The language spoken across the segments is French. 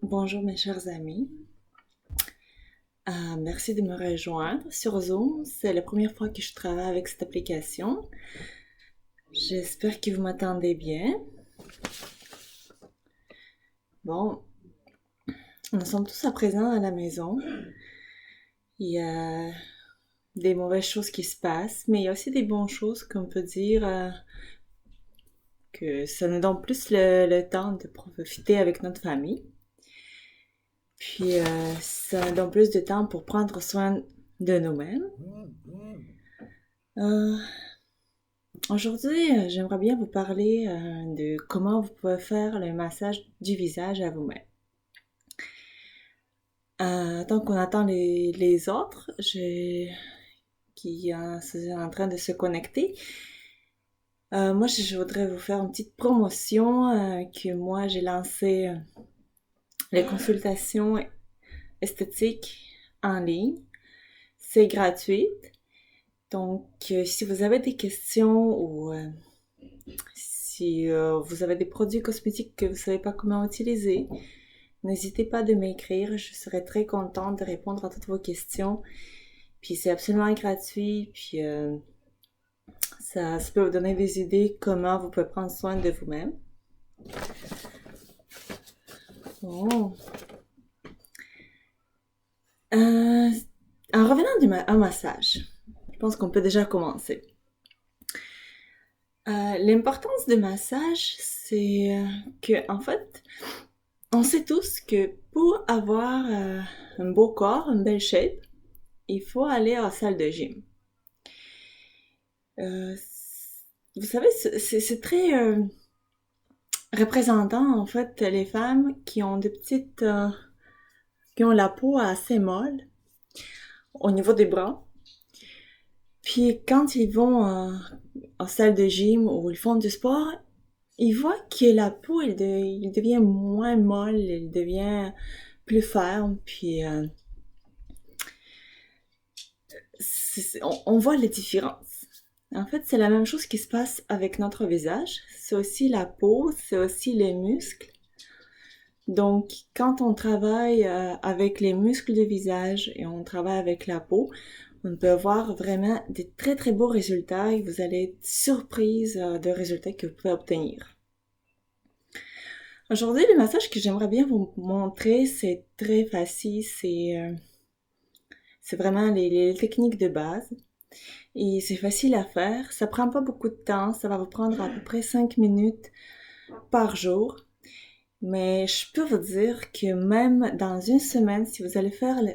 Bonjour mes chers amis. Merci de me rejoindre sur Zoom. C'est la première fois que je travaille avec cette application. J'espère que vous m'entendez bien. Bon, nous sommes tous à présent à la maison. Il y a des mauvaises choses qui se passent, mais il y a aussi des bonnes choses qu'on peut dire que ça nous donne plus le temps de profiter avec notre famille. Puis ça nous donne plus de temps pour prendre soin de nous-mêmes. Euh, Aujourd'hui, j'aimerais bien vous parler de comment vous pouvez faire le massage du visage à vous-même. Tant qu'on attend les autres, qui sont en train de se connecter, moi je voudrais vous faire une petite promotion que moi j'ai lancé les consultations esthétiques en ligne. C'est gratuit. Donc, si vous avez des questions ou si vous avez des produits cosmétiques que vous ne savez pas comment utiliser, n'hésitez pas de m'écrire. Je serai très contente de répondre à toutes vos questions. Puis c'est absolument gratuit. Puis ça peut vous donner des idées comment vous pouvez prendre soin de vous-même. Bon. En revenant au massage, je pense qu'on peut déjà commencer. L'importance du massage, c'est que, en fait, on sait tous que pour avoir un beau corps, une belle shape, il faut aller à la salle de gym. Euh, Vous savez, c'est très représentant, en fait, les femmes qui ont qui ont la peau assez molle au niveau des bras. Puis quand ils vont en salle de gym ou ils font du sport, ils voient que la peau, il devient moins molle, elle devient plus ferme, puis on voit les différences. En fait, c'est la même chose qui se passe avec notre visage. C'est aussi la peau, c'est aussi les muscles. Donc, quand on travaille avec les muscles du visage et on travaille avec la peau, on peut avoir vraiment des très très beaux résultats et vous allez être surprise des résultats que vous pouvez obtenir. Aujourd'hui, le massage que j'aimerais bien vous montrer, c'est très facile, c'est vraiment les techniques de base. Et c'est facile à faire, ça prend pas beaucoup de temps, ça va vous prendre à peu près 5 minutes par jour. Mais je peux vous dire que même dans une semaine, si vous allez faire le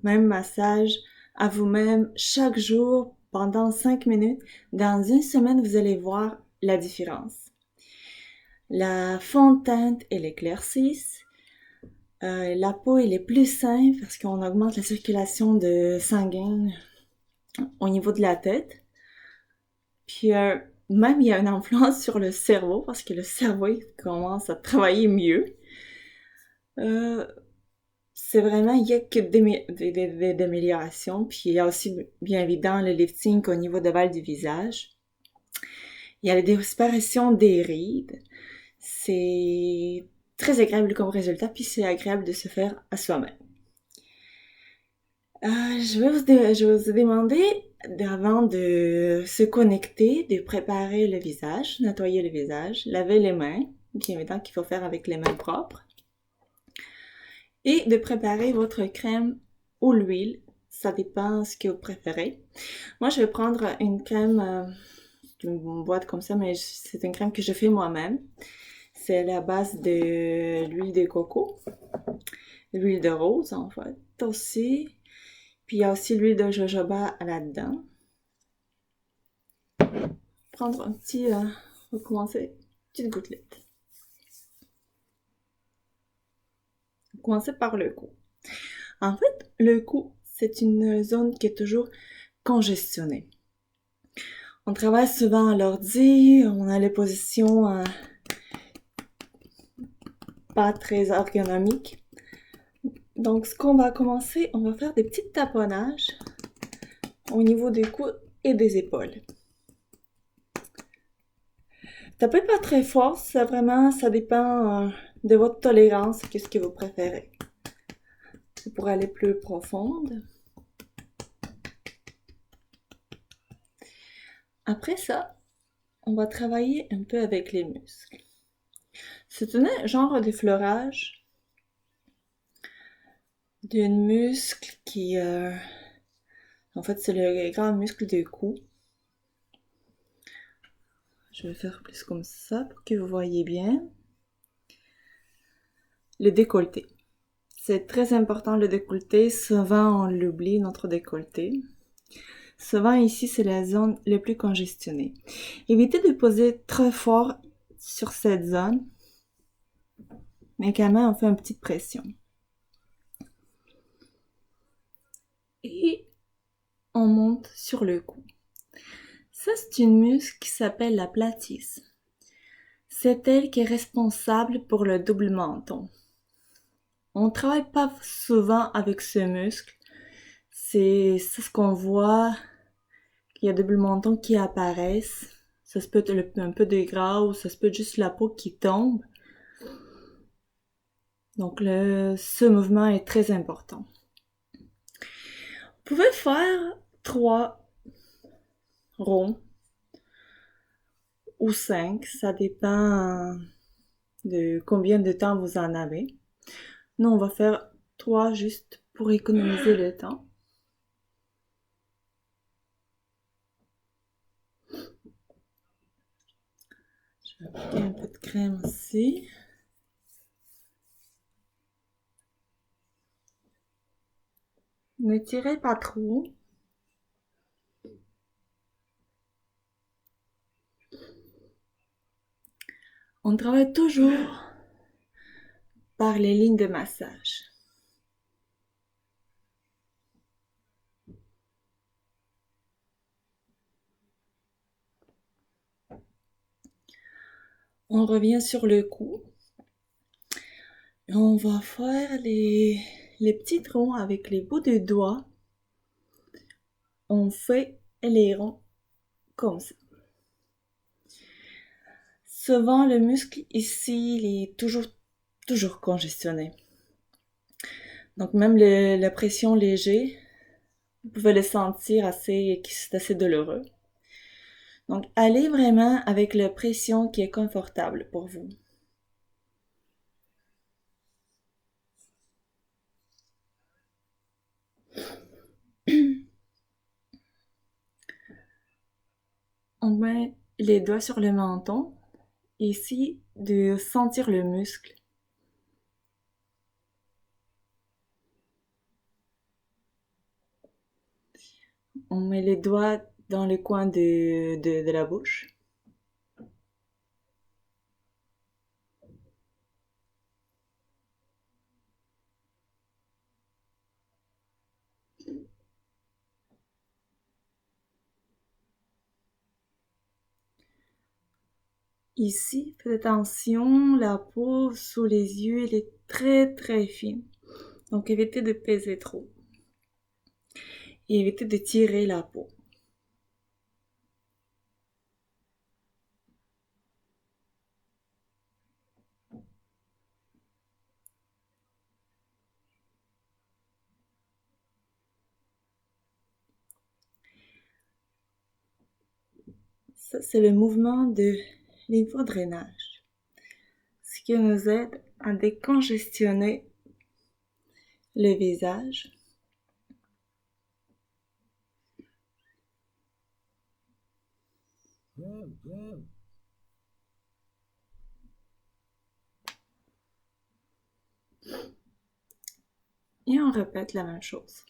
même massage à vous-même chaque jour pendant 5 minutes, dans une semaine, vous allez voir la différence. La fontaine, elle éclaircisse. La peau, elle est plus saine parce qu'on augmente la circulation de sanguine au niveau de la tête. Puis même il y a une influence sur le cerveau parce que le cerveau il commence à travailler mieux. Euh, c'est vraiment, il y a que des améliorations. Puis il y a aussi, bien évidemment, le lifting au niveau de l'aval du visage. Il y a la disparition des rides. C'est très agréable comme résultat, puis c'est agréable de se faire à soi-même. Je vais vous demander, avant de se connecter, de préparer le visage, nettoyer le visage, laver les mains, bien évidemment qu'il faut faire avec les mains propres, et de préparer votre crème ou l'huile, ça dépend ce que vous préférez. Moi, je vais prendre une crème, une boîte comme ça, mais c'est une crème que je fais moi-même. C'est à la base de l'huile de coco, l'huile de rose en fait aussi. Puis il y a aussi l'huile de jojoba là-dedans. Prendre un petit, on va commencer, petite gouttelette. On va commencer par le cou. En fait, le cou, c'est une zone qui est toujours congestionnée. On travaille souvent à l'ordi, on a les positions pas très ergonomiques. Donc, ce qu'on va commencer, on va faire des petits taponnages au niveau des coudes et des épaules. Tapez pas très fort, ça vraiment, ça dépend de votre tolérance, qu'est-ce que vous préférez. Pour aller plus profonde. Après ça, on va travailler un peu avec les muscles. C'est un genre d'effleurage d'un muscle qui, en fait, c'est le grand muscle du cou. Je vais faire plus comme ça pour que vous voyez bien. Le décolleté. C'est très important le décolleté. Souvent, on l'oublie, notre décolleté. Souvent, ici, c'est la zone la plus congestionnée. Évitez de poser trop fort sur cette zone, mais quand même, on fait une petite pression. Et on monte sur le cou. Ça, c'est une muscle qui s'appelle la platisse. C'est elle qui est responsable pour le double menton. On ne travaille pas souvent avec ce muscle. C'est ce qu'on voit, qu'il y a double menton qui apparaissent. Ça se peut être un peu de gras ou ça se peut être juste la peau qui tombe. Donc ce mouvement est très important. Vous pouvez faire 3 ronds ou 5, ça dépend de combien de temps vous en avez. Nous, on va faire 3 juste pour économiser le temps. Je vais appliquer un peu de crème aussi. Ne tirez pas trop. On travaille toujours par les lignes de massage. On revient sur le cou. Et on va faire les petits ronds avec les bouts de doigts. On fait les ronds comme ça. Souvent, le muscle ici, il est toujours congestionné. Donc, même la pression légère, vous pouvez le sentir c'est assez douloureux. Donc, allez vraiment avec la pression qui est confortable pour vous. On met les doigts sur le menton, ici, de sentir le muscle. On met les doigts dans le coin de la bouche. Ici, faites attention, la peau sous les yeux, elle est très fine. Donc évitez de peser trop. Et évitez de tirer la peau. Ça, c'est le mouvement de lymphodrainage. Ce qui nous aide à décongestionner le visage. Et on répète la même chose.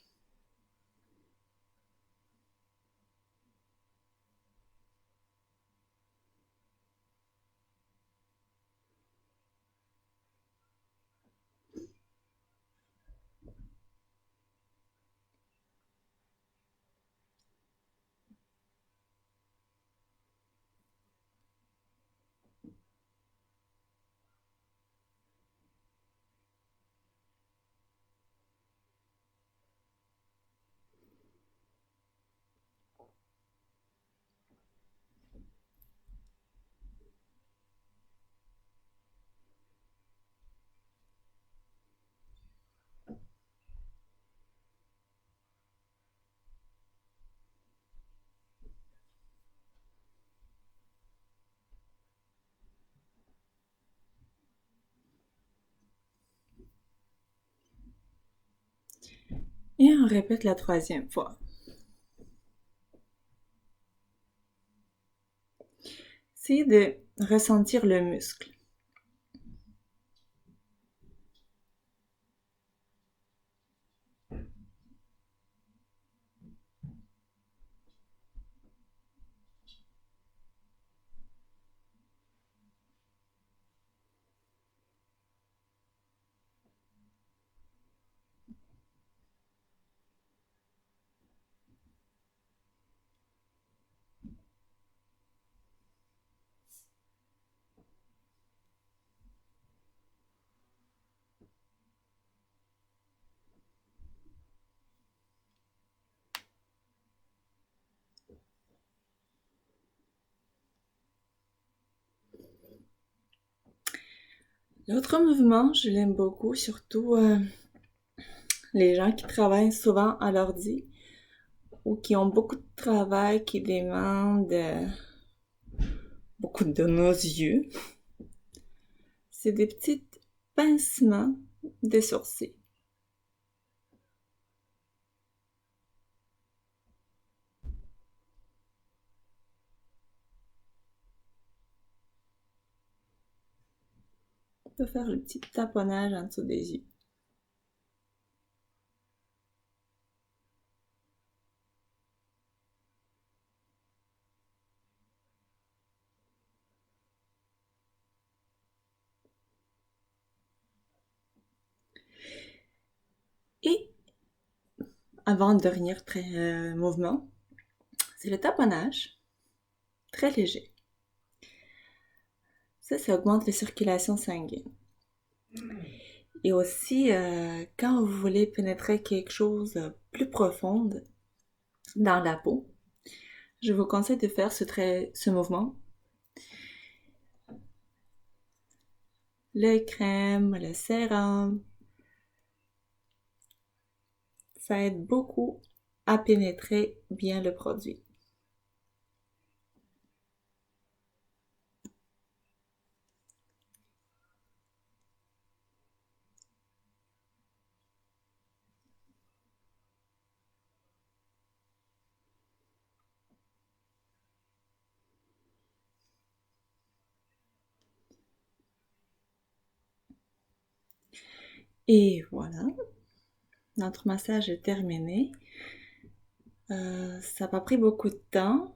Et on répète la troisième fois. Essayez de ressentir le muscle. L'autre mouvement, je l'aime beaucoup, surtout les gens qui travaillent souvent à l'ordi ou qui ont beaucoup de travail qui demande beaucoup de nos yeux. C'est des petits pincements des sourcils. On peut faire le petit taponnage en dessous des yeux. Et avant de dernier mouvement, c'est le taponnage, très léger. Ça augmente la circulation sanguine. Et aussi, quand vous voulez pénétrer quelque chose de plus profond dans la peau, je vous conseille de faire ce mouvement. Le crème, le sérum, ça aide beaucoup à pénétrer bien le produit. Et voilà, notre massage est terminé. Ça n'a pas pris beaucoup de temps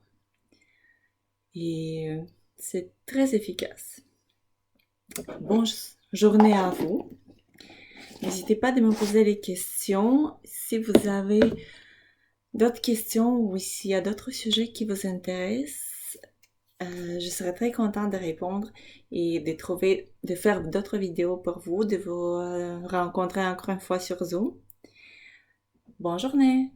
et c'est très efficace. Bonne journée à vous. N'hésitez pas de me poser les questions. Si vous avez d'autres questions ou s'il y a d'autres sujets qui vous intéressent, je serais très contente de répondre et de faire d'autres vidéos pour vous, de vous rencontrer encore une fois sur Zoom. Bonne journée!